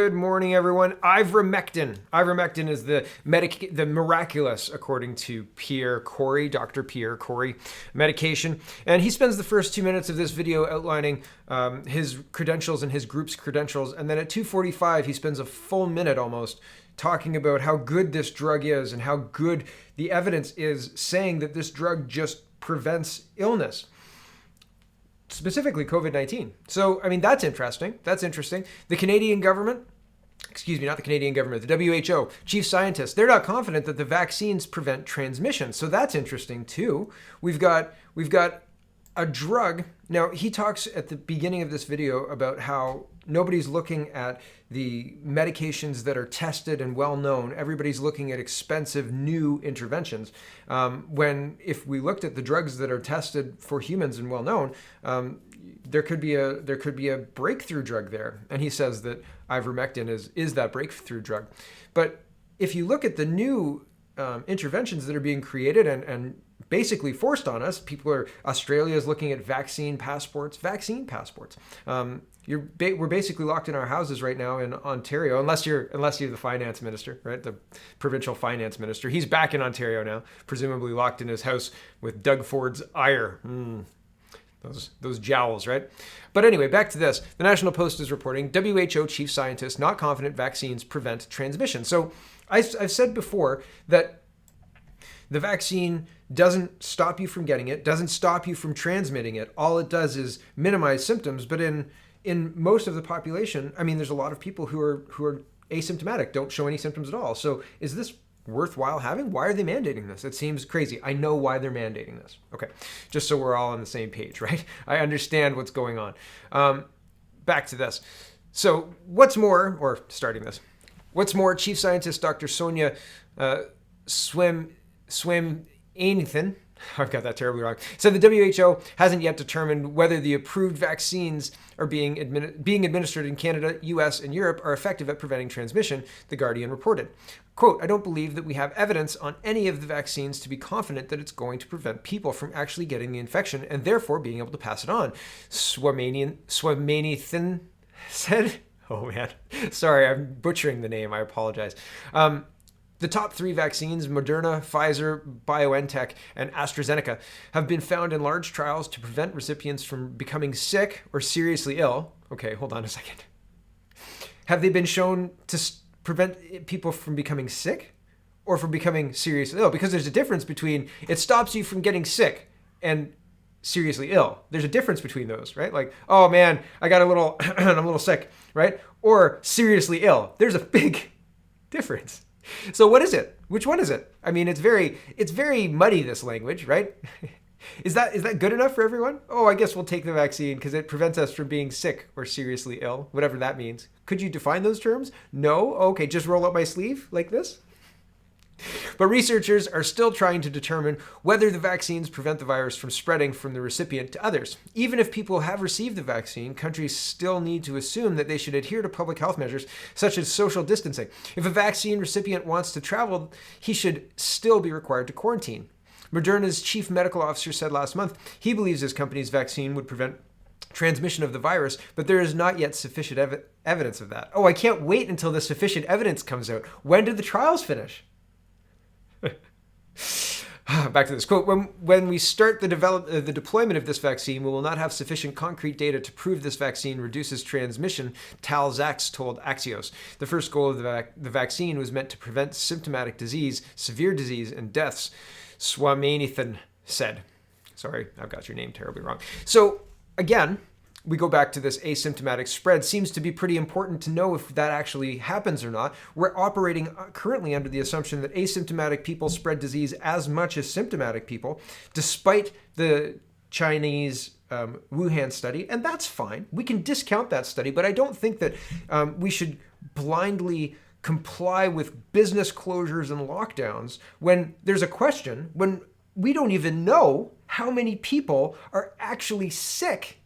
Good morning, everyone. Ivermectin. Ivermectin is the miraculous, according to Dr. Pierre Corey, medication. And he spends the first 2 minutes of this video outlining his credentials and his group's credentials. And then at 2:45, he spends a full minute almost talking about how good this drug is and how good the evidence is, saying that this drug just prevents illness, specifically COVID-19. So, I mean, that's interesting. That's interesting. The Canadian government, not the Canadian government, the WHO chief scientists, they're not confident that the vaccines prevent transmission. So that's interesting too. We've got a drug. Now, he talks at the beginning of this video about how nobody's looking at the medications that are tested and well known. Everybody's looking at expensive new interventions. When if we looked at the drugs that are tested for humans and well known, there could be a breakthrough drug there. And he says that ivermectin is that breakthrough drug. But if you look at the new interventions that are being created and basically forced on us, Australia is looking at vaccine passports. We're basically locked in our houses right now in Ontario, unless you're the finance minister, right? The provincial finance minister. He's back in Ontario now, presumably locked in his house with Doug Ford's ire. Those jowls, right? But anyway, back to this. The National Post is reporting WHO chief scientist not confident vaccines prevent transmission. So I've said before that the vaccine doesn't stop you from getting it, doesn't stop you from transmitting it. All it does is minimize symptoms. But in most of the population, I mean, there's a lot of people who are asymptomatic, don't show any symptoms at all. So is this worthwhile having? Why are they mandating this? It seems crazy. I know why they're mandating this. Okay, just so we're all on the same page, right? I understand what's going on. Back to this. So what's more, Chief Scientist Dr. Sonia Swaminathan, I've got that terribly wrong, said the WHO hasn't yet determined whether the approved vaccines are being administered in Canada, US, and Europe are effective at preventing transmission, The Guardian reported. Quote, I don't believe that we have evidence on any of the vaccines to be confident that it's going to prevent people from actually getting the infection and therefore being able to pass it on, Swaminathan said. Oh man, sorry, I'm butchering the name, I apologize. The top 3 vaccines, Moderna, Pfizer, BioNTech, and AstraZeneca, have been found in large trials to prevent recipients from becoming sick or seriously ill. Okay, hold on a second. Have they been shown to prevent people from becoming sick or from becoming seriously ill? Because there's a difference between it stops you from getting sick and seriously ill. There's a difference between those, right? Like, oh man, I got I'm a little sick, right? Or seriously ill. There's a big difference. So what is it? Which one is it? I mean, it's very muddy, this language, right? Is that good enough for everyone? Oh, I guess we'll take the vaccine because it prevents us from being sick or seriously ill, whatever that means. Could you define those terms? No? Okay, just roll up my sleeve like this? But researchers are still trying to determine whether the vaccines prevent the virus from spreading from the recipient to others. Even if people have received the vaccine, countries still need to assume that they should adhere to public health measures such as social distancing. If a vaccine recipient wants to travel, he should still be required to quarantine. Moderna's chief medical officer said last month he believes his company's vaccine would prevent transmission of the virus, but there is not yet sufficient evidence of that. Oh, I can't wait until the sufficient evidence comes out. When did the trials finish? Back to this quote. When we start the deployment of this vaccine, we will not have sufficient concrete data to prove this vaccine reduces transmission, Tal Zaks told Axios. The first goal of the vaccine was meant to prevent symptomatic disease, severe disease, and deaths, Swaminathan said. Sorry, I've got your name terribly wrong. So again, we go back to this asymptomatic spread. Seems to be pretty important to know if that actually happens or not. We're operating currently under the assumption that asymptomatic people spread disease as much as symptomatic people, despite the Chinese Wuhan study, and that's fine. We can discount that study, but I don't think that we should blindly comply with business closures and lockdowns when there's a question, when we don't even know how many people are actually sick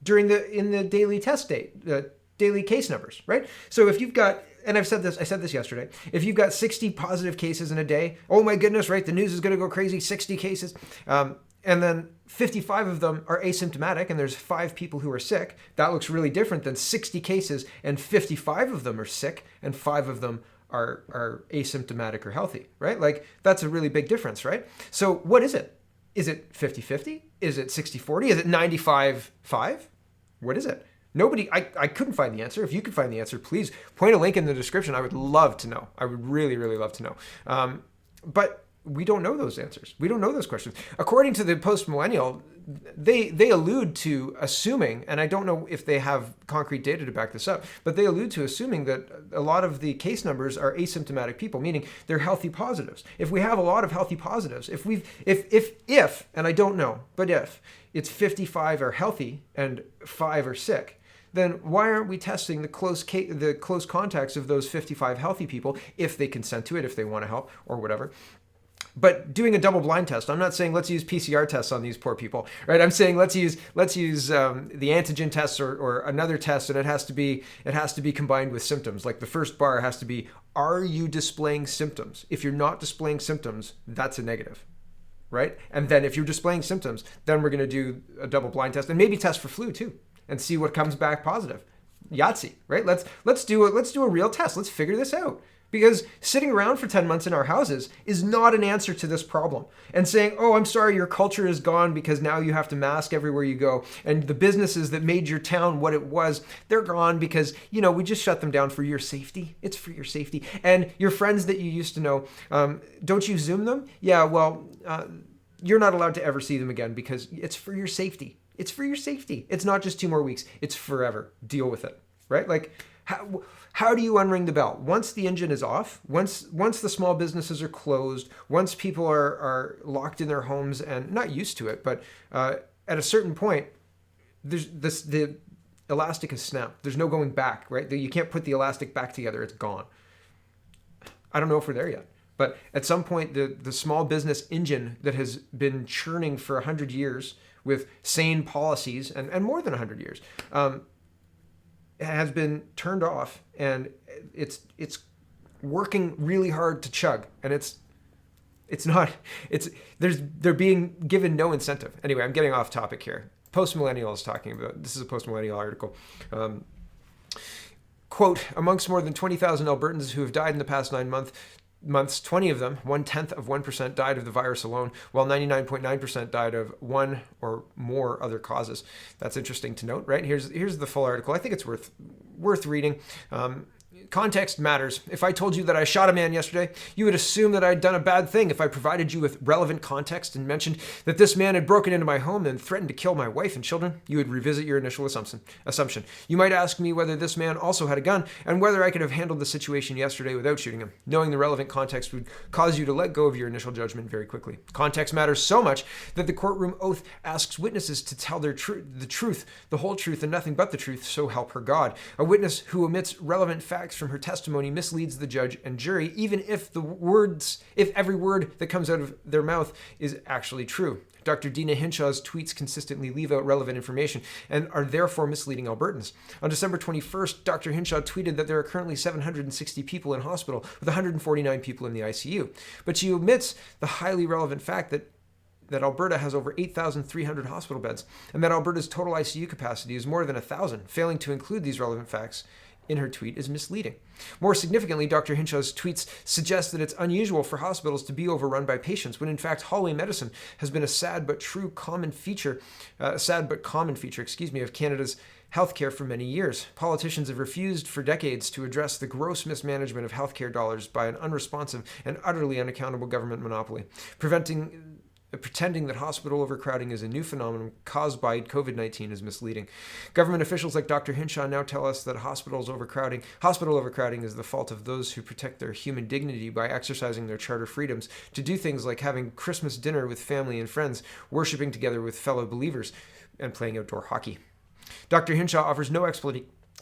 in the daily test date, the daily case numbers, right? So if you've got and I said this yesterday, if you've got 60 positive cases in a day, oh my goodness, right? The news is going to go crazy, 60 cases. And then 55 of them are asymptomatic and there's 5 people who are sick. That looks really different than 60 cases and 55 of them are sick and 5 of them are asymptomatic or healthy, right? Like that's a really big difference, right? So what is it? Is it 50-50? Is it 60-40? Is it 95-5? What is it? Nobody, I couldn't find the answer. If you could find the answer, please point a link in the description. I would love to know. I would really, really love to know. But we don't know those answers. We don't know those questions. According to the post-millennial, they allude to assuming, and I don't know if they have concrete data to back this up, but they allude to assuming that a lot of the case numbers are asymptomatic people, meaning they're healthy positives. If we have a lot of healthy positives, if, and I don't know, but if it's 55 are healthy and 5 are sick, then why aren't we testing the close contacts of those 55 healthy people if they consent to it, if they want to help or whatever? But doing a double blind test, I'm not saying let's use PCR tests on these poor people, right? I'm saying let's use the antigen tests or another test, and it has to be combined with symptoms. Like the first bar has to be, are you displaying symptoms? If you're not displaying symptoms, that's a negative, right? And then if you're displaying symptoms, then we're going to do a double blind test and maybe test for flu too, and see what comes back positive. Yahtzee, right? Let's do a real test. Let's figure this out. Because sitting around for 10 months in our houses is not an answer to this problem. And saying, oh, I'm sorry, your culture is gone because now you have to mask everywhere you go. And the businesses that made your town what it was, they're gone because, we just shut them down for your safety. It's for your safety. And your friends that you used to know, don't you Zoom them? Yeah, well, you're not allowed to ever see them again because it's for your safety. It's for your safety. It's not just 2 more weeks. It's forever. Deal with it, right? Like, how do you unring the bell? Once the engine is off, once the small businesses are closed, once people are locked in their homes and not used to it, but at a certain point, the elastic is snapped. There's no going back, right? You can't put the elastic back together. It's gone. I don't know if we're there yet. But at some point, the small business engine that has been churning for 100 years with sane policies and more than 100 years, has been turned off, and it's working really hard to chug, and they're being given no incentive. Anyway, I'm getting off topic here. Post-millennial is talking about, this is a post-millennial article. Quote, amongst more than 20,000 Albertans who have died in the past 9 months, 20 of them, 0.1%, died of the virus alone, while 99.9% died of one or more other causes. That's interesting to note, right? Here's the full article. I think it's worth reading. Context matters. If I told you that I shot a man yesterday, you would assume that I'd done a bad thing. If I provided you with relevant context and mentioned that this man had broken into my home and threatened to kill my wife and children, you would revisit your initial assumption. You might ask me whether this man also had a gun and whether I could have handled the situation yesterday without shooting him. Knowing the relevant context would cause you to let go of your initial judgment very quickly. Context matters so much that the courtroom oath asks witnesses to tell the truth, the whole truth, and nothing but the truth, so help her God. A witness who omits relevant facts from her testimony misleads the judge and jury, even if every word that comes out of their mouth is actually true. Dr. Dina Hinshaw's tweets consistently leave out relevant information and are therefore misleading Albertans. On December 21st, Dr. Hinshaw tweeted that there are currently 760 people in hospital with 149 people in the ICU. But she omits the highly relevant fact that Alberta has over 8,300 hospital beds and that Alberta's total ICU capacity is more than 1,000. Failing to include these relevant facts in her tweet is misleading. More significantly, Dr. Hinshaw's tweets suggest that it's unusual for hospitals to be overrun by patients, when in fact hallway medicine has been a sad but common feature of Canada's healthcare for many years. Politicians have refused for decades to address the gross mismanagement of healthcare dollars by an unresponsive and utterly unaccountable government monopoly. Pretending that hospital overcrowding is a new phenomenon caused by COVID-19 is misleading. Government officials like Dr. Hinshaw now tell us that hospital overcrowding is the fault of those who protect their human dignity by exercising their charter freedoms to do things like having Christmas dinner with family and friends, worshiping together with fellow believers, and playing outdoor hockey. Dr. Hinshaw offers no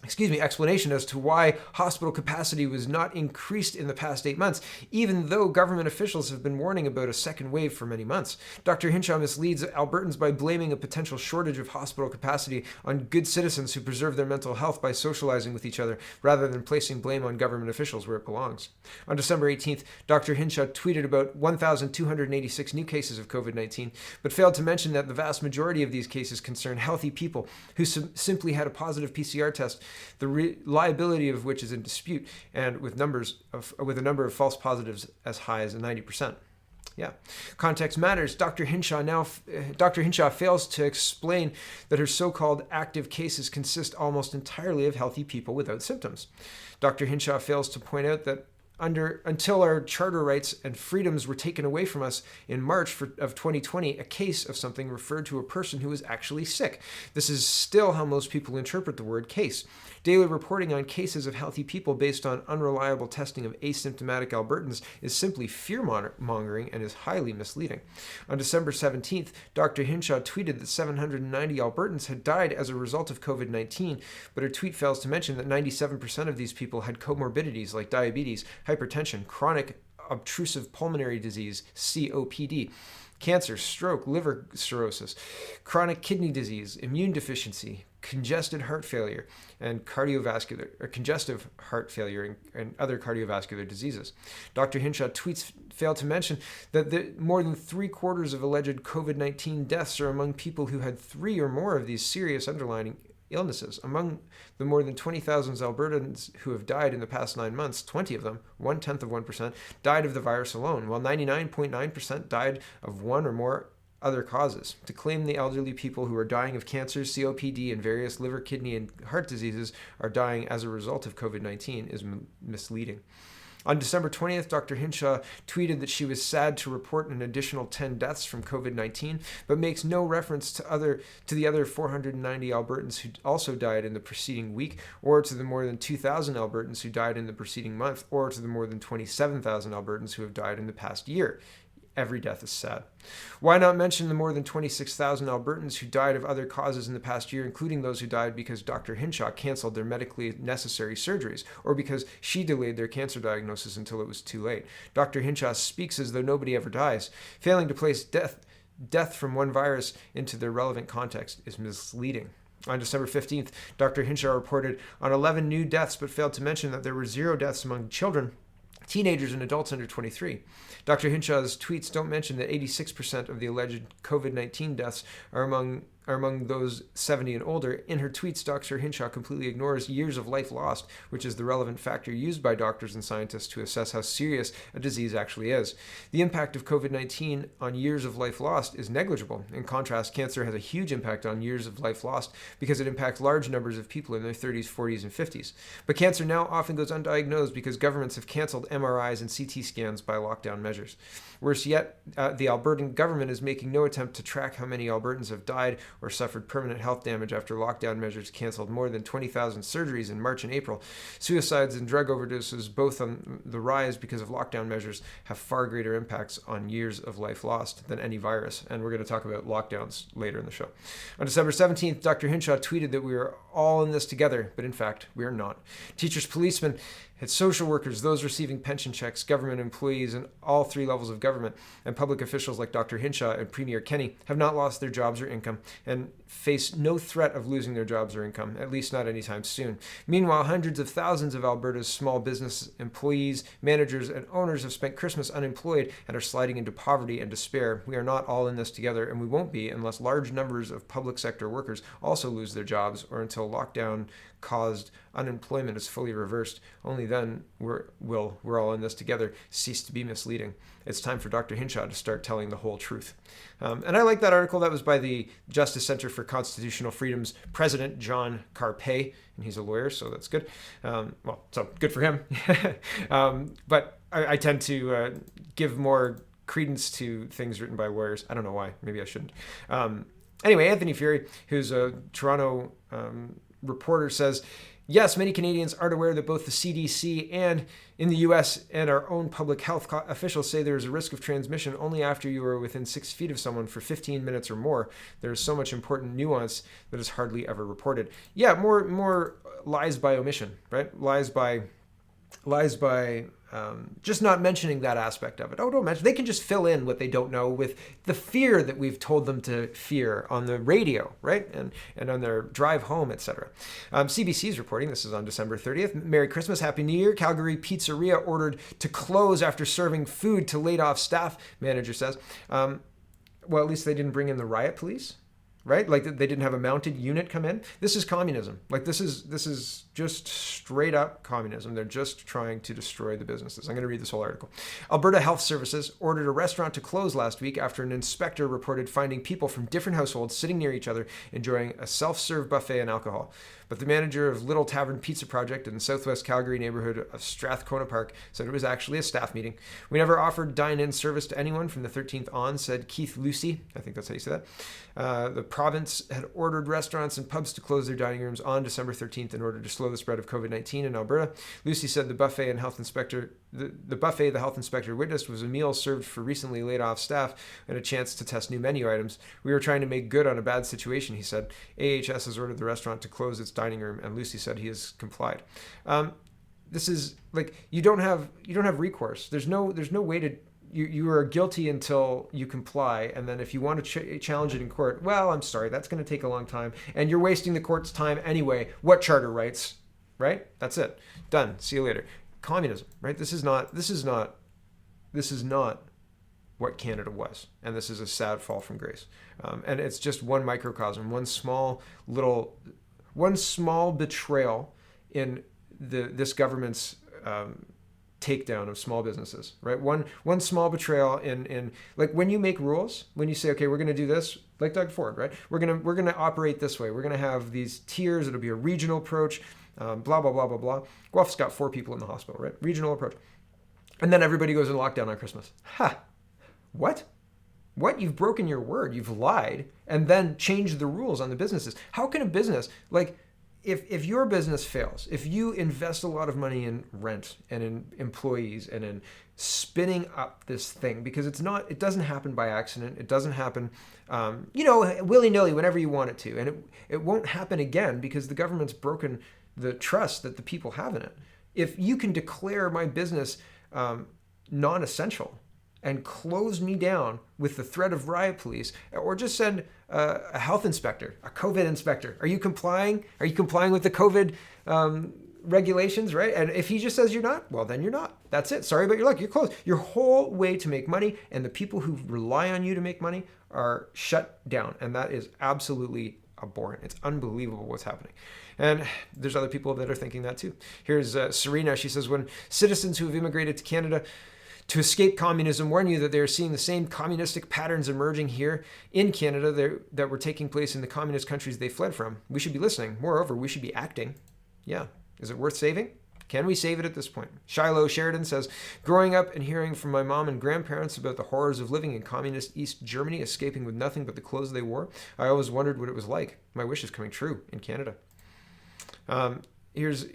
explanation as to why hospital capacity was not increased in the past 8 months, even though government officials have been warning about a second wave for many months. Dr. Hinshaw misleads Albertans by blaming a potential shortage of hospital capacity on good citizens who preserve their mental health by socializing with each other, rather than placing blame on government officials where it belongs. On December 18th, Dr. Hinshaw tweeted about 1,286 new cases of COVID-19, but failed to mention that the vast majority of these cases concern healthy people who simply had a positive PCR test, the reliability of which is in dispute, and with a number of false positives as high as 90%. Yeah, context matters. Dr. Hinshaw fails to explain that her so-called active cases consist almost entirely of healthy people without symptoms. Dr. Hinshaw fails to point out that until our charter rights and freedoms were taken away from us in March of 2020, a case of something referred to a person who was actually sick. This is still how most people interpret the word case. Daily reporting on cases of healthy people based on unreliable testing of asymptomatic Albertans is simply fear-mongering and is highly misleading. On December 17th, Dr. Hinshaw tweeted that 790 Albertans had died as a result of COVID-19, but her tweet fails to mention that 97% of these people had comorbidities like diabetes, hypertension, chronic obstructive pulmonary disease, COPD, cancer, stroke, liver cirrhosis, chronic kidney disease, immune deficiency, congestive heart failure, and congestive heart failure and other cardiovascular diseases. Dr. Hinshaw tweets failed to mention that more than 3/4 of alleged COVID-19 deaths are among people who had 3 or more of these serious underlying illnesses. Among the more than 20,000 Albertans who have died in the past 9 months, 20 of them, 0.1%, died of the virus alone, while 99.9% died of one or more other causes. To claim the elderly people who are dying of cancer, COPD, and various liver, kidney, and heart diseases are dying as a result of COVID-19 is misleading. On December 20th, Dr. Hinshaw tweeted that she was sad to report an additional 10 deaths from COVID-19, but makes no reference to the other 490 Albertans who also died in the preceding week, or to the more than 2,000 Albertans who died in the preceding month, or to the more than 27,000 Albertans who have died in the past year. Every death is sad. Why not mention the more than 26,000 Albertans who died of other causes in the past year, including those who died because Dr. Hinshaw canceled their medically necessary surgeries, or because she delayed their cancer diagnosis until it was too late? Dr. Hinshaw speaks as though nobody ever dies. Failing to place death from one virus into their relevant context is misleading. On December 15th, Dr. Hinshaw reported on 11 new deaths, but failed to mention that there were 0 deaths among children, teenagers, and adults under 23. Dr. Hinshaw's tweets don't mention that 86% of the alleged COVID-19 deaths are among those 70 and older. In her tweets, Dr. Hinshaw completely ignores years of life lost, which is the relevant factor used by doctors and scientists to assess how serious a disease actually is. The impact of COVID-19 on years of life lost is negligible. In contrast, cancer has a huge impact on years of life lost because it impacts large numbers of people in their 30s, 40s, and 50s. But cancer now often goes undiagnosed because governments have canceled MRIs and CT scans by lockdown measures. Worse yet, the Albertan government is making no attempt to track how many Albertans have died or suffered permanent health damage after lockdown measures canceled more than 20,000 surgeries in March and April. Suicides and drug overdoses, both on the rise because of lockdown measures, have far greater impacts on years of life lost than any virus. And we're going to talk about lockdowns later in the show. On December 17th, Dr. Hinshaw tweeted that we are all in this together, but in fact, we are not. Teachers, policemen, it's social workers, those receiving pension checks, government employees, and all 3 levels of government, and public officials like Dr. Hinshaw and Premier Kenney have not lost their jobs or income and face no threat of losing their jobs or income, at least not anytime soon. Meanwhile, hundreds of thousands of Alberta's small business employees, managers, and owners have spent Christmas unemployed and are sliding into poverty and despair. We are not all in this together, and we won't be unless large numbers of public sector workers also lose their jobs or until lockdown-caused unemployment is fully reversed. Only then we're all in this together cease to be misleading. It's time for Dr. Hinshaw to start telling the whole truth. And I like that article. That was by the Justice Center for Constitutional Freedom's president, John Carpay, and he's a lawyer, so that's good. So good for him. But I tend to give more credence to things written by lawyers. I don't know why. Maybe I shouldn't. Anyway, Anthony Fury, who's a Toronto reporter, says, Yes, many Canadians aren't aware that both the CDC and in the US and our own public health officials say there is a risk of transmission only after you are within 6 feet of someone for 15 minutes or more. There is so much important nuance that is hardly ever reported. Yeah, more lies by omission, right? Lies by just not mentioning that aspect of it. Oh, don't mention. They can just fill in what they don't know with the fear that we've told them to fear on the radio, right? And on their drive home, etc. CBC is reporting, this is on December 30th. Merry Christmas, Happy New Year. Calgary pizzeria ordered to close after serving food to laid off staff, manager says. Well, at least they didn't bring in the riot police. Right? Like they didn't have a mounted unit come in. This is communism. Like this is just straight up communism. They're just trying to destroy the businesses. I'm going to read this whole article. Alberta Health Services ordered a restaurant to close last week after an inspector reported finding people from different households sitting near each other enjoying a self-serve buffet and alcohol. But the manager of Little Tavern Pizza Project in the southwest Calgary neighborhood of Strathcona Park said it was actually a staff meeting. We never offered dine-in service to anyone from the 13th on, said Keith Lucy. I think that's how you say that. The province had ordered restaurants and pubs to close their dining rooms on December 13th in order to slow the spread of COVID-19 in Alberta. Lucy said the buffet the health inspector witnessed was a meal served for recently laid off staff and a chance to test new menu items. We were trying to make good on a bad situation, he said. AHS has ordered the restaurant to close its dining room, and Lucy said he has complied. This is like you don't have recourse. There's no way to. You are guilty until you comply, and then if you want to challenge it in court, well, I'm sorry, that's going to take a long time, and you're wasting the court's time anyway. What charter rights, right? That's it. Done. See you later. Communism, right? This is not what Canada was, and this is a sad fall from grace. And it's just one microcosm, one small betrayal in this government's takedown of small businesses, right? One small betrayal in like when you make rules, when you say, okay, we're going to do this, like Doug Ford, right? We're going to operate this way. We're going to have these tiers. It'll be a regional approach, blah, blah, blah, blah, blah. Guelph's got 4 people in the hospital, right? Regional approach. And then everybody goes in lockdown on Christmas. Ha! What? What? You've broken your word. You've lied and then changed the rules on the businesses. How can a business, like, if your business fails, if you invest a lot of money in rent and in employees and in spinning up this thing, because it doesn't happen by accident. It doesn't happen, willy-nilly whenever you want it to. And it won't happen again because the government's broken the trust that the people have in it. If you can declare my business non-essential and close me down with the threat of riot police, or just send a health inspector, a COVID inspector. Are you complying? Are you complying with the COVID regulations, right? And if he just says you're not, well, then you're not. That's it. Sorry about your luck. You're closed. Your whole way to make money and the people who rely on you to make money are shut down. And that is absolutely abhorrent. It's unbelievable what's happening. And there's other people that are thinking that too. Here's Serena. She says, when citizens who have immigrated to Canada to escape communism warn you that they are seeing the same communistic patterns emerging here in Canada that were taking place in the communist countries they fled from. We should be listening. Moreover, we should be acting. Yeah. Is it worth saving? Can we save it at this point? Shiloh Sheridan says, growing up and hearing from my mom and grandparents about the horrors of living in communist East Germany, escaping with nothing but the clothes they wore, I always wondered what it was like. My wish is coming true in Canada. Here's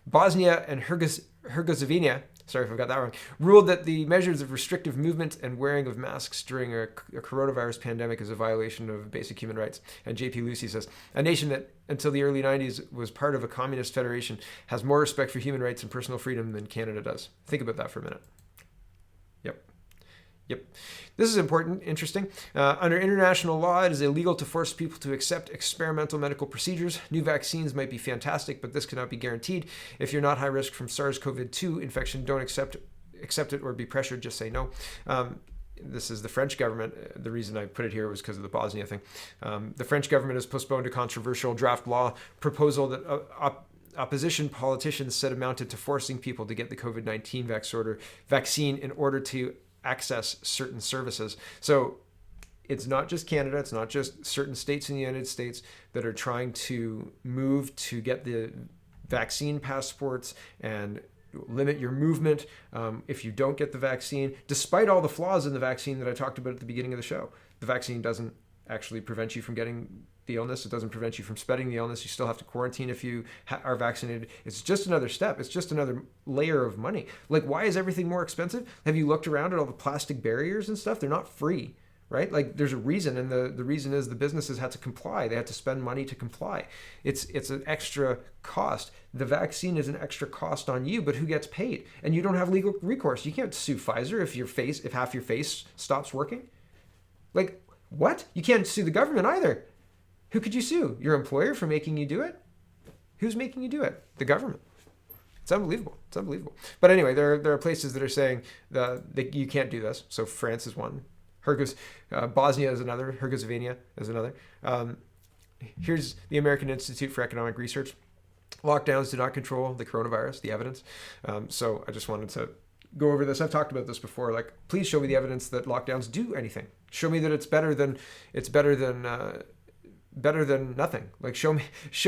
Bosnia and Herzegovina, sorry if I got that wrong, ruled that the measures of restrictive movement and wearing of masks during a coronavirus pandemic is a violation of basic human rights. And JP Lucy says, a nation that until the early 90s was part of a communist federation has more respect for human rights and personal freedom than Canada does. Think about that for a minute. Yep. This is important, interesting. Under international law, it is illegal to force people to accept experimental medical procedures. New vaccines might be fantastic, but this cannot be guaranteed. If you're not high risk from SARS-CoV-2 infection, don't accept it or be pressured, just say no. This is the French government. The reason I put it here was because of the Bosnia thing. The French government has postponed a controversial draft law proposal that opposition politicians said amounted to forcing people to get the COVID-19 vaccine in order to access certain services. So it's not just Canada, it's not just certain states in the United States that are trying to move to get the vaccine passports and limit your movement if you don't get the vaccine, despite all the flaws in the vaccine that I talked about at the beginning of the show. The vaccine doesn't actually prevent you from getting the illness. It doesn't prevent you from spreading the illness. You still have to quarantine if you are vaccinated. It's just another step. It's just another layer of money. Like, why is everything more expensive? Have you looked around at all the plastic barriers and stuff? They're not free, right? Like, there's a reason, and the reason is the businesses had to comply. They had to spend money to comply. It's an extra cost. The vaccine is an extra cost on you, but who gets paid? And you don't have legal recourse. You can't sue Pfizer if half your face stops working. Like, what? You can't sue the government either. Who could you sue? Your employer for making you do it? Who's making you do it? The government. It's unbelievable. It's unbelievable. But anyway, there are places that are saying that you can't do this. So France is one. Bosnia is another. Herzegovina is another. Here's the American Institute for Economic Research. Lockdowns do not control the coronavirus, the evidence. So I just wanted to go over this. I've talked about this before. Like, please show me the evidence that lockdowns do anything. Show me that it's better than nothing. Like, show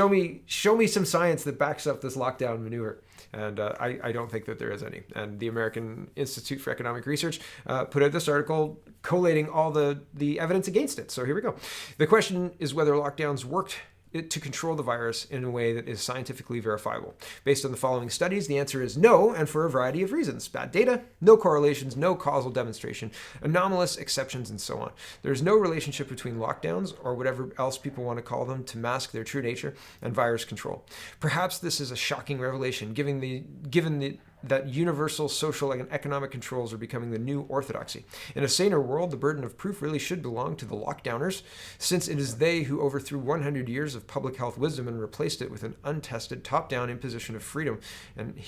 me some science that backs up this lockdown maneuver. And I don't think that there is any. And the American Institute for Economic Research put out this article collating all the evidence against it. So here we go. The question is whether lockdowns worked to control the virus in a way that is scientifically verifiable. Based on the following studies, the answer is no, and for a variety of reasons. Bad data, no correlations, no causal demonstration, anomalous exceptions, and so on. There's no relationship between lockdowns, or whatever else people want to call them, to mask their true nature, and virus control. Perhaps this is a shocking revelation, given that universal social and economic controls are becoming the new orthodoxy. In a saner world, the burden of proof really should belong to the lockdowners, since it is they who overthrew 100 years of public health wisdom and replaced it with an untested top-down imposition of freedom and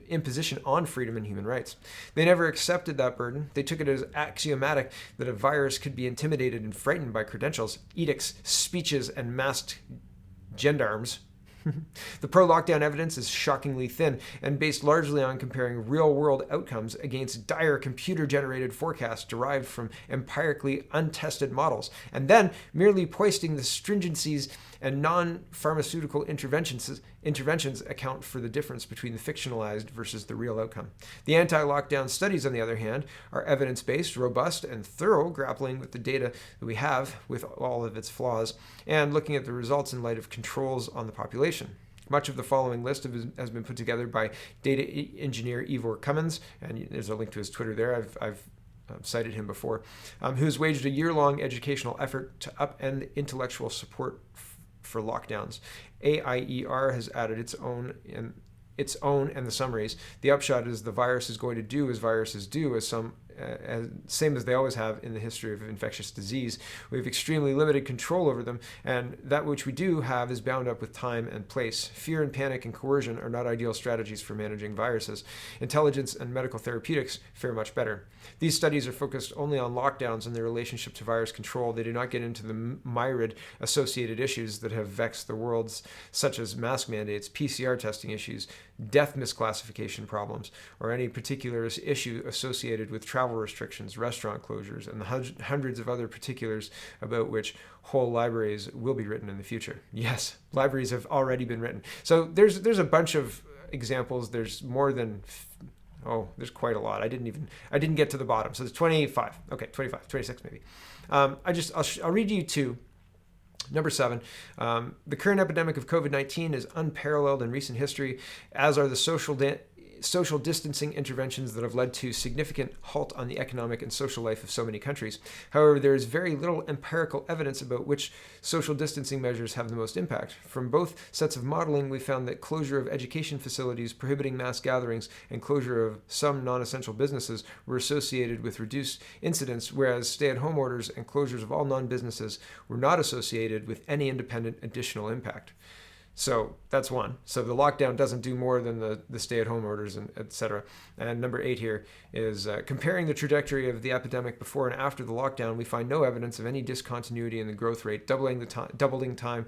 imposition on freedom and human rights. They never accepted that burden. They took it as axiomatic that a virus could be intimidated and frightened by credentials, edicts, speeches, and masked gendarmes. The pro-lockdown evidence is shockingly thin and based largely on comparing real-world outcomes against dire computer-generated forecasts derived from empirically untested models, and then merely hoisting the stringencies and non-pharmaceutical interventions account for the difference between the fictionalized versus the real outcome. The anti-lockdown studies, on the other hand, are evidence-based, robust, and thorough, grappling with the data that we have with all of its flaws, and looking at the results in light of controls on the population. Much of the following list has been put together by data engineer Ivor Cummins, and there's a link to his Twitter there. I've cited him before, who's waged a year-long educational effort to upend intellectual support for lockdowns. AIER has added its own and the summaries. The upshot is the virus is going to do as viruses do, same as they always have in the history of infectious disease. We have extremely limited control over them, and that which we do have is bound up with time and place. Fear and panic and coercion are not ideal strategies for managing viruses. Intelligence and medical therapeutics fare much better. These studies are focused only on lockdowns and their relationship to virus control. They do not get into the myriad associated issues that have vexed the world, such as mask mandates, PCR testing issues, death misclassification problems, or any particular issue associated with travel restrictions, restaurant closures, and the hundreds of other particulars about which whole libraries will be written in the future. Yes, libraries have already been written. So there's a bunch of examples. There's more than, there's quite a lot. I didn't get to the bottom. So there's 25. Okay, 25, 26 maybe. I'll read you two. Number 7, the current epidemic of COVID-19 is unparalleled in recent history, as are the social distancing interventions that have led to significant halt on the economic and social life of so many countries. However, there is very little empirical evidence about which social distancing measures have the most impact. From both sets of modeling, we found that closure of education facilities, prohibiting mass gatherings, and closure of some non-essential businesses were associated with reduced incidence, whereas stay-at-home orders and closures of all non-businesses were not associated with any independent additional impact. So that's one. So the lockdown doesn't do more than the stay-at-home orders, and et cetera. And number 8 here is comparing the trajectory of the epidemic before and after the lockdown, we find no evidence of any discontinuity in the growth rate, doubling time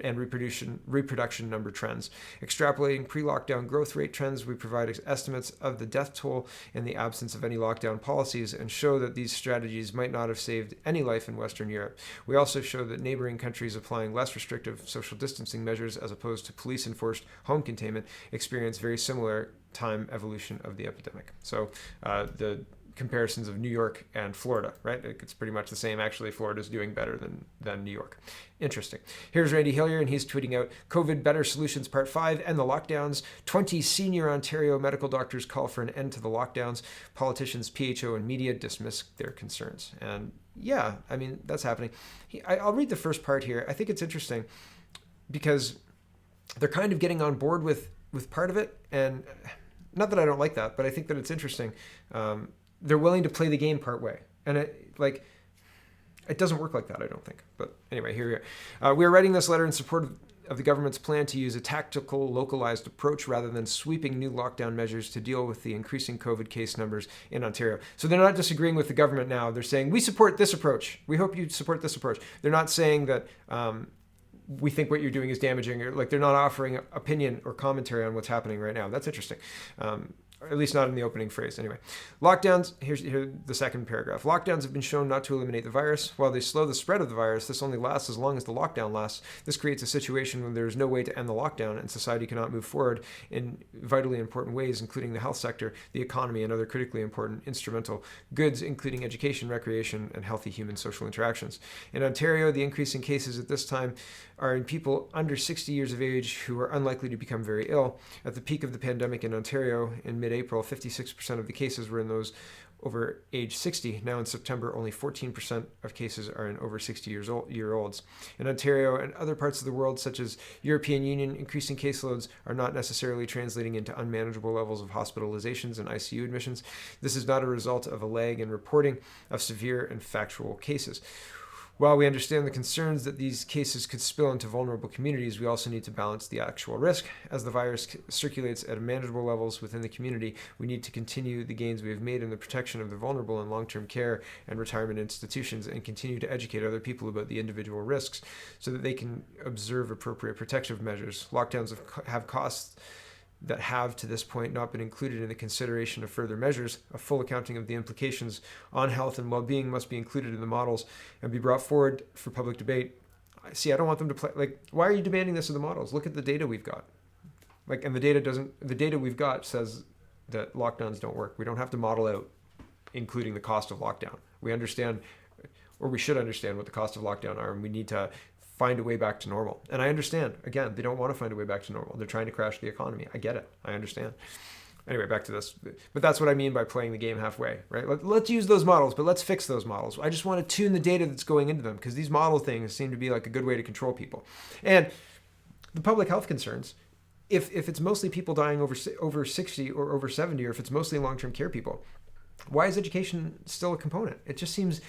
and reproduction number trends. Extrapolating pre-lockdown growth rate trends, we provide estimates of the death toll in the absence of any lockdown policies and show that these strategies might not have saved any life in Western Europe. We also show that neighboring countries applying less restrictive social distancing measures as opposed to police-enforced home containment experience very similar time evolution of the epidemic. So the comparisons of New York and Florida, right? It's pretty much the same. Actually, Florida's doing better than New York. Interesting. Here's Randy Hillier, and he's tweeting out, COVID Better Solutions Part 5 and the lockdowns. 20 senior Ontario medical doctors call for an end to the lockdowns. Politicians, PHO, and media dismiss their concerns. And yeah, I mean, that's happening. I'll read the first part here. I think it's interesting because they're kind of getting on board with part of it. And not that I don't like that, but I think that it's interesting. They're willing to play the game part way. And it doesn't work like that, I don't think. But anyway, here we are. We are writing this letter in support of the government's plan to use a tactical, localized approach rather than sweeping new lockdown measures to deal with the increasing COVID case numbers in Ontario. So they're not disagreeing with the government now. They're saying, we support this approach. We hope you support this approach. They're not saying that we think what you're doing is damaging, or like they're not offering opinion or commentary on what's happening right now. That's interesting. Or at least not in the opening phrase. Anyway, lockdowns, here's the second paragraph. Lockdowns have been shown not to eliminate the virus. While they slow the spread of the virus, this only lasts as long as the lockdown lasts. This creates a situation when there is no way to end the lockdown and society cannot move forward in vitally important ways, including the health sector, the economy, and other critically important instrumental goods, including education, recreation, and healthy human social interactions. In Ontario, the increase in cases at this time are in people under 60 years of age who are unlikely to become very ill. At the peak of the pandemic in Ontario in mid-April, 56% of the cases were in those over age 60. Now in September, only 14% of cases are in over 60-year-olds. In Ontario and other parts of the world, such as European Union, increasing caseloads are not necessarily translating into unmanageable levels of hospitalizations and ICU admissions. This is not a result of a lag in reporting of severe and factual cases. While we understand the concerns that these cases could spill into vulnerable communities, we also need to balance the actual risk. As the virus circulates at manageable levels within the community, we need to continue the gains we have made in the protection of the vulnerable in long-term care and retirement institutions, and continue to educate other people about the individual risks so that they can observe appropriate protective measures. Lockdowns have costs that have to this point not been included in the consideration of further measures. A full accounting of the implications on health and well-being must be included in the models and be brought forward for public debate. See, I don't want them to play, like, why are you demanding this of the models? Look at the data we've got. Like, and the data we've got says that lockdowns don't work. We don't have to model out including the cost of lockdown. We understand, or we should understand, what the cost of lockdown are, and we need to find a way back to normal. And I understand, again, they don't want to find a way back to normal. They're trying to crash the economy. I get it. I understand. Anyway, back to this. But that's what I mean by playing the game halfway, right? Let's use those models, but let's fix those models. I just want to tune the data that's going into them, because these model things seem to be like a good way to control people. And the public health concerns, if it's mostly people dying over 60 or over 70, or if it's mostly long-term care people, why is education still a component? It just seems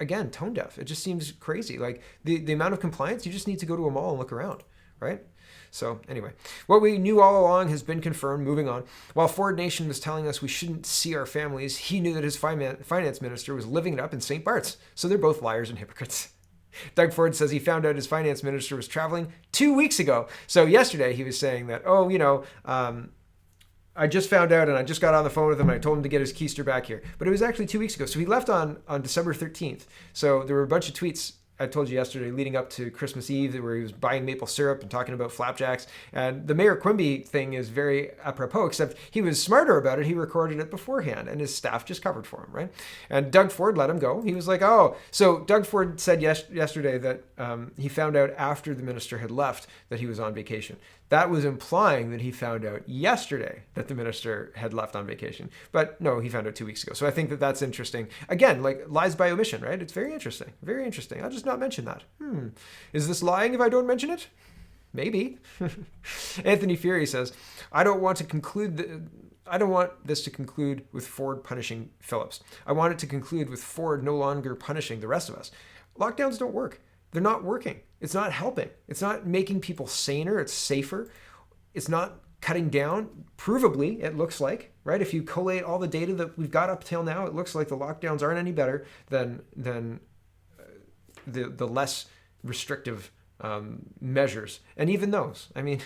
again, tone deaf. It just seems crazy. Like the amount of compliance, you just need to go to a mall and look around, right? So anyway, what we knew all along has been confirmed. Moving on. While Ford Nation was telling us we shouldn't see our families, he knew that his finance minister was living it up in St. Bart's. So they're both liars and hypocrites. Doug Ford says he found out his finance minister was traveling 2 weeks ago. So yesterday he was saying that, I just found out and I just got on the phone with him and I told him to get his keister back here. But it was actually 2 weeks ago. So he left on December 13th. So there were a bunch of tweets I told you yesterday leading up to Christmas Eve where he was buying maple syrup and talking about flapjacks. And the Mayor Quimby thing is very apropos, except he was smarter about it. He recorded it beforehand and his staff just covered for him, right? And Doug Ford let him go. He was like, oh. So Doug Ford said yesterday that he found out after the minister had left that he was on vacation. That was implying that he found out yesterday that the minister had left on vacation. But no, he found out 2 weeks ago. So I think that that's interesting. Again, like lies by omission, right? It's very interesting. Very interesting. I'll just not mention that. Is this lying if I don't mention it? Maybe. Anthony Fury says, I don't want this to conclude with Ford punishing Phillips. I want it to conclude with Ford no longer punishing the rest of us. Lockdowns don't work. They're not working. It's not helping. It's not making people saner. It's safer. It's not cutting down. Provably, it looks like, right? If you collate all the data that we've got up till now, it looks like the lockdowns aren't any better than the less restrictive measures. And even those, I mean,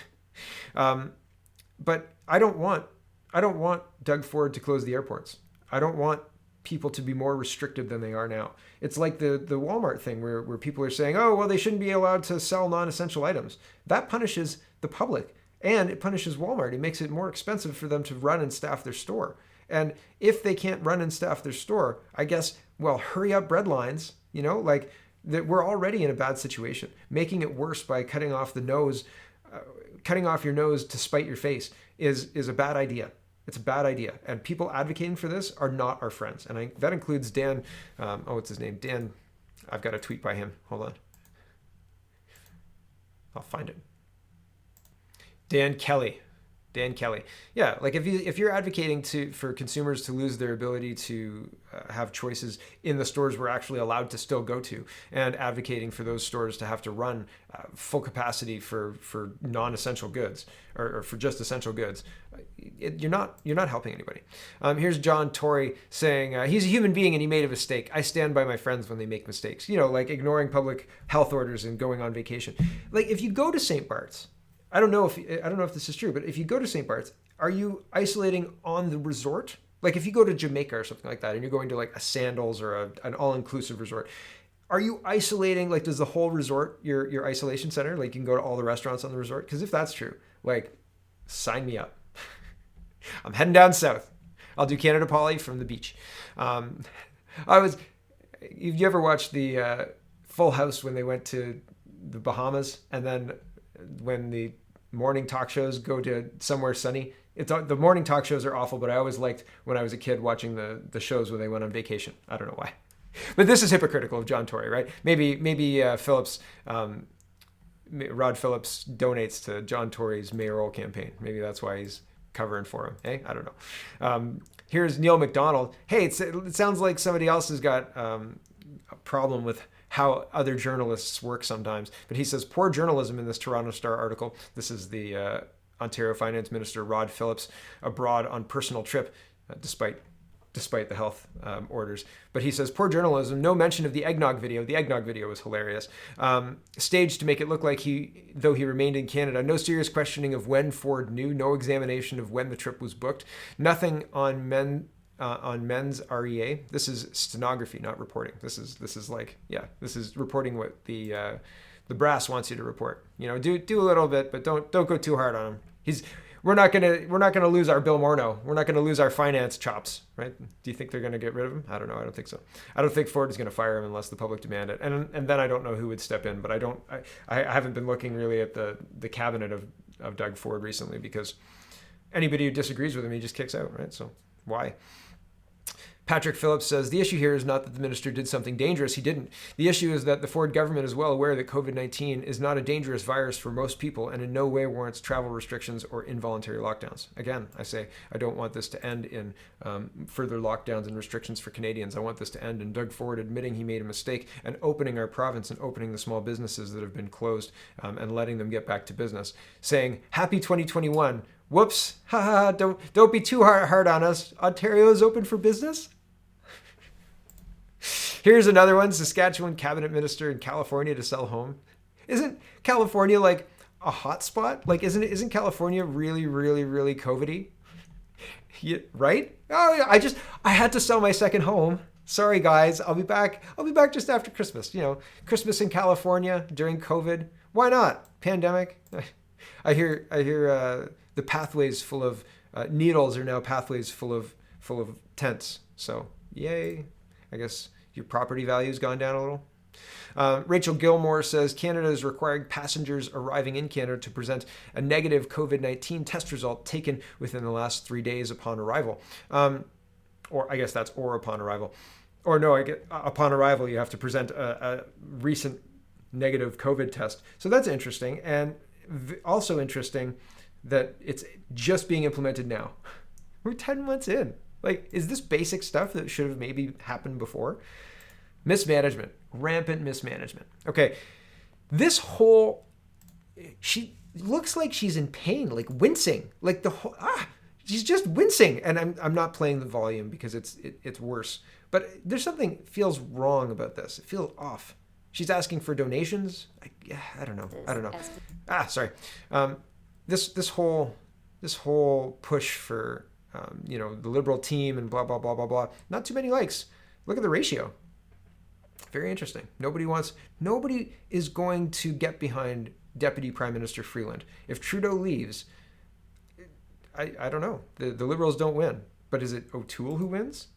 but I don't want Doug Ford to close the airports. I don't want people to be more restrictive than they are now. It's like the Walmart thing where people are saying, oh, well, they shouldn't be allowed to sell non-essential items. That punishes the public and it punishes Walmart. It makes it more expensive for them to run and staff their store. And if they can't run and staff their store, I guess, well, hurry up bread lines, like that we're already in a bad situation. Making it worse by cutting off the nose, cutting off your nose to spite your face is a bad idea. It's a bad idea. And people advocating for this are not our friends. And that includes Dan, what's his name? Dan, I've got a tweet by him. Hold on. I'll find it. Dan Kelly. Yeah, like if you're advocating for consumers to lose their ability to have choices in the stores we're actually allowed to still go to, and advocating for those stores to have to run full capacity for non-essential goods or for just essential goods, you're not helping anybody. Here's John Tory saying he's a human being and he made a mistake. I stand by my friends when they make mistakes. Like ignoring public health orders and going on vacation. Like if you go to St. Bart's, I don't know if this is true, but if you go to St. Bart's, are you isolating on the resort? Like if you go to Jamaica or something like that, and you're going to like a Sandals or an all-inclusive resort, are you isolating? Like, does the whole resort your isolation center? Like you can go to all the restaurants on the resort? Because if that's true, like, sign me up. I'm heading down south. I'll do Canada Poly from the beach. Have you ever watched the Full House when they went to the Bahamas, and then when the morning talk shows go to somewhere sunny? The morning talk shows are awful, but I always liked when I was a kid watching the shows when they went on vacation. I don't know why. But this is hypocritical of John Tory, right? Maybe Phillips, Rod Phillips donates to John Tory's mayoral campaign. Maybe that's why he's covering for him. Hey, I don't know. Here's Neil McDonald. Hey, it sounds like somebody else has got a problem with how other journalists work sometimes. But he says, poor journalism in this Toronto Star article. This is the Ontario Finance Minister Rod Phillips abroad on personal trip, despite the health orders. But he says, poor journalism, no mention of the eggnog video. The eggnog video was hilarious. Staged to make it look like though he remained in Canada. No serious questioning of when Ford knew. No examination of when the trip was booked. Nothing on men's REA. This is stenography, not reporting. This is reporting what the brass wants you to report. Do a little bit, but don't go too hard on him. We're not gonna lose our Bill Morneau. We're not gonna lose our finance chops, right? Do you think they're gonna get rid of him? I don't know. I don't think so. I don't think Ford is gonna fire him unless the public demand it. And then I don't know who would step in. But I haven't been looking really at the cabinet of Doug Ford recently, because anybody who disagrees with him, he just kicks out, right? So why? Patrick Phillips says, the issue here is not that the minister did something dangerous. He didn't. The issue is that the Ford government is well aware that COVID-19 is not a dangerous virus for most people and in no way warrants travel restrictions or involuntary lockdowns. Again, I say I don't want this to end in further lockdowns and restrictions for Canadians. I want this to end in Doug Ford admitting he made a mistake and opening our province and opening the small businesses that have been closed and letting them get back to business. Saying, happy 2021. Whoops. Haha. Don't be too hard on us. Ontario is open for business. Here's another one. Saskatchewan cabinet minister in California to sell home. Isn't California like a hot spot? Like, isn't California really, really, really COVID-y? Yeah, right? Oh, yeah, I had to sell my second home. Sorry, guys. I'll be back just after Christmas. Christmas in California during COVID. Why not? Pandemic. I hear the pathways full of needles are now pathways full of tents. So yay. I guess your property value's gone down a little. Rachel Gilmore says Canada is requiring passengers arriving in Canada to present a negative COVID-19 test result taken within the last 3 days upon arrival. Or I guess that's upon arrival. Or no, upon arrival you have to present a recent negative COVID test. So that's interesting. And also interesting that it's just being implemented now. We're 10 months in. Like, is this basic stuff that should have maybe happened before? Mismanagement, rampant mismanagement. Okay, she looks like she's in pain, like wincing, like she's just wincing. And I'm not playing the volume because it's worse. But there's something feels wrong about this. It feels off. She's asking for donations. I don't know. Sorry. This whole push for the Liberal team and blah, blah, blah, blah, blah. Not too many likes. Look at the ratio. Very interesting. Nobody is going to get behind Deputy Prime Minister Freeland. If Trudeau leaves, I don't know. The Liberals don't win. But is it O'Toole who wins?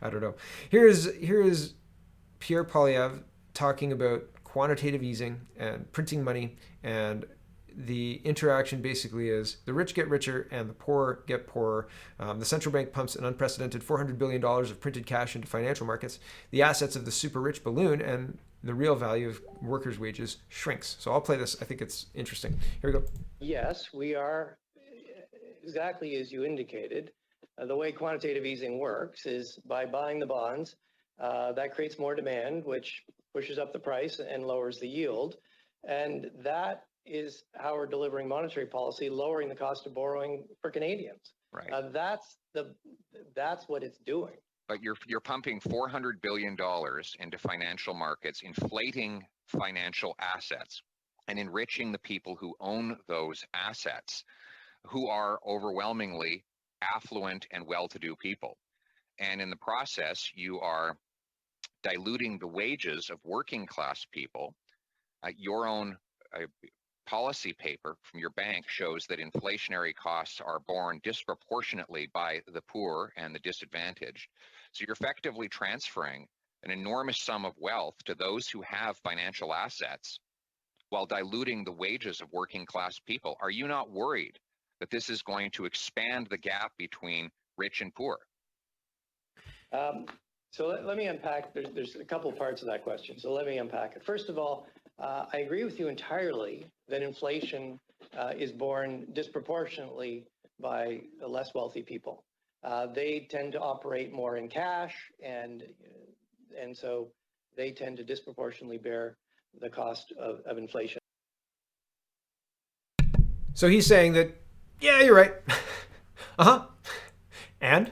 I don't know. Here is Pierre Poilievre talking about quantitative easing and printing money, and the interaction basically is the rich get richer and the poor get poorer. The central bank pumps an unprecedented $400 billion of printed cash into financial markets. The assets of the super rich balloon, and the real value of workers' wages shrinks. So I'll play this. I think it's interesting. Here we go. Yes, we are exactly as you indicated. The way quantitative easing works is by buying the bonds. That creates more demand, which pushes up the price and lowers the yield. And that is how we're delivering monetary policy, lowering the cost of borrowing for Canadians. Right. That's what it's doing. But you're pumping $400 billion into financial markets, inflating financial assets and enriching the people who own those assets, who are overwhelmingly affluent and well-to-do people. And in the process, you are diluting the wages of working class people. Your own policy paper from your bank shows that inflationary costs are borne disproportionately by the poor and the disadvantaged. So you're effectively transferring an enormous sum of wealth to those who have financial assets while diluting the wages of working class people. Are you not worried that this is going to expand the gap between rich and poor? So let me unpack. There's a couple parts of that question. So let me unpack it. First of all, I agree with you entirely that inflation is borne disproportionately by less wealthy people. They tend to operate more in cash, and so they tend to disproportionately bear the cost of inflation. So he's saying that, yeah, you're right. And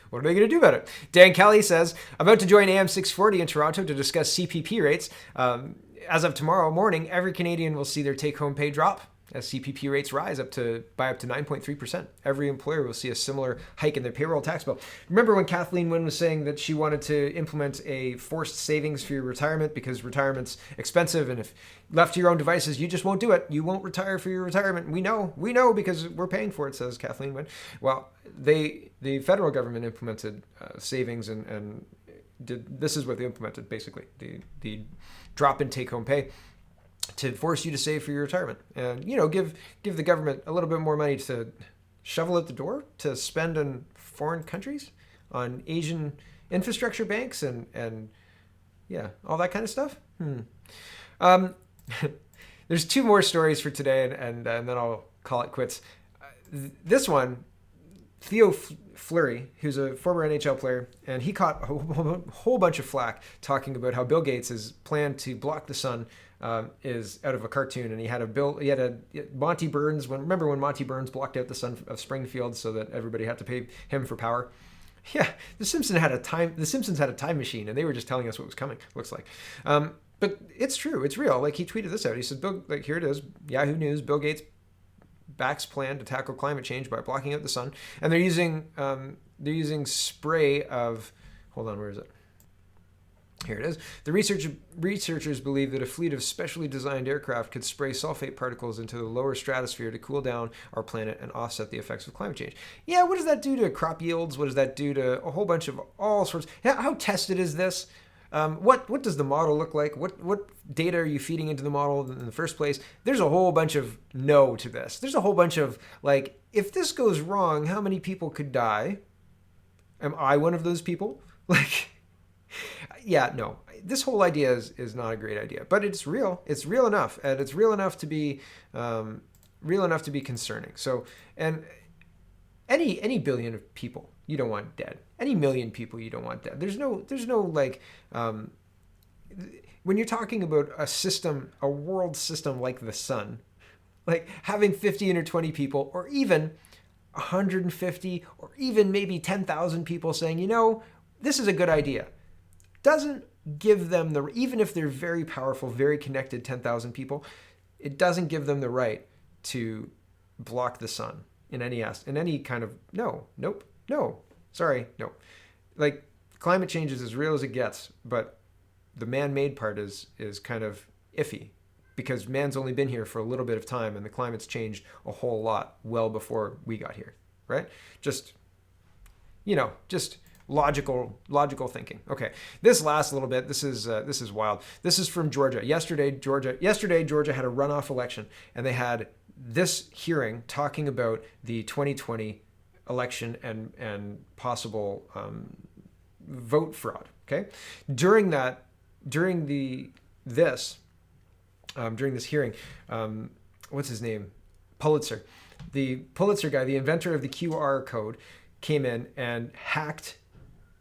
what are they going to do about it? Dan Kelly says, about to join AM 640 in Toronto to discuss CPP rates. As of tomorrow morning, every Canadian will see their take-home pay drop as CPP rates rise by up to 9.3%. Every employer will see a similar hike in their payroll tax bill. Remember when Kathleen Wynne was saying that she wanted to implement a forced savings for your retirement because retirement's expensive, and if left to your own devices, you just won't do it. You won't retire for your retirement. We know because we're paying for it, says Kathleen Wynne. Well, the federal government implemented savings and this is what they implemented, basically. The drop in take-home pay to force you to save for your retirement, and give the government a little bit more money to shovel at the door to spend in foreign countries on Asian infrastructure banks and all that kind of stuff. There's two more stories for today, and then I'll call it quits. This one, Theo Fleury, who's a former NHL player, and he caught a whole bunch of flack talking about how Bill Gates' plan to block the sun is out of a cartoon, and he had a Monty Burns. Remember when Monty Burns blocked out the sun of Springfield so that everybody had to pay him for power? Yeah, The Simpsons had a time machine, and they were just telling us what was coming. Looks like, but it's true, it's real. Like, he tweeted this out. He said, here it is, Yahoo News. Bill Gates backs plan to tackle climate change by blocking out the sun, and they're using spray of. Hold on, where is it? Here it is. The researchers believe that a fleet of specially designed aircraft could spray sulfate particles into the lower stratosphere to cool down our planet and offset the effects of climate change. Yeah, what does that do to crop yields? What does that do to a whole bunch of all sorts? How tested is this? What does the model look like? What data are you feeding into the model in the first place? There's a whole bunch of no to this. There's a whole bunch of, like, if this goes wrong, how many people could die? Am I one of those people? Like, yeah, no. This whole idea is not a great idea, but it's real. It's real enough, and it's real enough to be concerning. So, and any billion of people you don't want dead. Any million people you don't want dead. There's no like, when you're talking about a world system like the sun, like having 15 or 20 people, or even 150, or even maybe 10,000 people saying, this is a good idea, doesn't give them even if they're very powerful, very connected 10,000 people, it doesn't give them the right to block the sun in any kind of, no. Sorry, no. Like, climate change is as real as it gets, but the man-made part is kind of iffy, because man's only been here for a little bit of time, and the climate's changed a whole lot well before we got here. right? Just, just logical thinking. Okay, this last little bit. This is wild. This is from Georgia. Yesterday, Georgia had a runoff election, and they had this hearing talking about the 2020 election and possible vote fraud. Okay, during this hearing, what's his name? Pulitzer. The Pulitzer guy, the inventor of the QR code, came in and hacked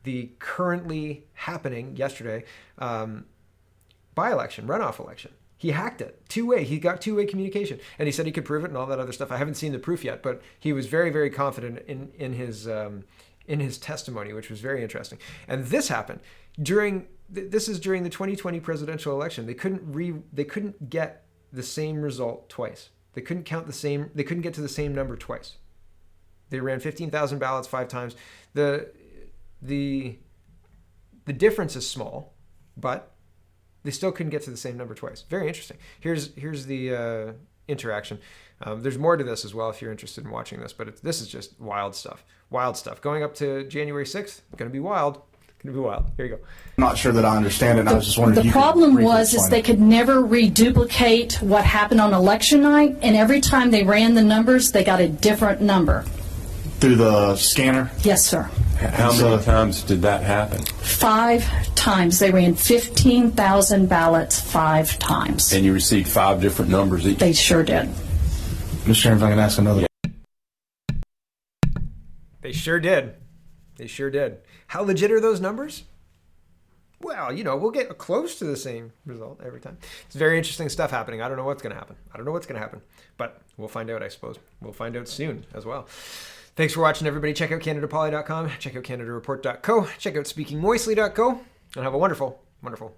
the currently happening yesterday by-election, runoff election. He hacked it two-way. He got two-way communication, and he said he could prove it and all that other stuff. I haven't seen the proof yet, but he was very, very confident in his testimony, which was very interesting. And this happened during the 2020 presidential election. They couldn't get the same result twice. They couldn't get to the same number twice. They ran 15,000 ballots 5 times. The difference is small, but they still couldn't get to the same number twice. Very interesting. Here's the interaction. There's more to this as well if you're interested in watching this, but this is just wild stuff. Wild stuff. Going up to January 6th, going to be wild. Here you go. I'm not sure that I understand it. I was just wondering. The problem was they could never reduplicate what happened on election night, and every time they ran the numbers, they got a different number. Through the scanner? Yes, sir. How many times did that happen? 5 times. They ran 15,000 ballots 5 times. And you received 5 different numbers each? They sure did. Mr. Chairman, if I can ask another. They sure did. How legit are those numbers? Well, we'll get close to the same result every time. It's very interesting stuff happening. I don't know what's going to happen. But we'll find out, I suppose. We'll find out soon as well. Thanks for watching, everybody. Check out CanadaPoly.com. Check out CanadaReport.co. Check out SpeakingMoistly.co. And have a wonderful, wonderful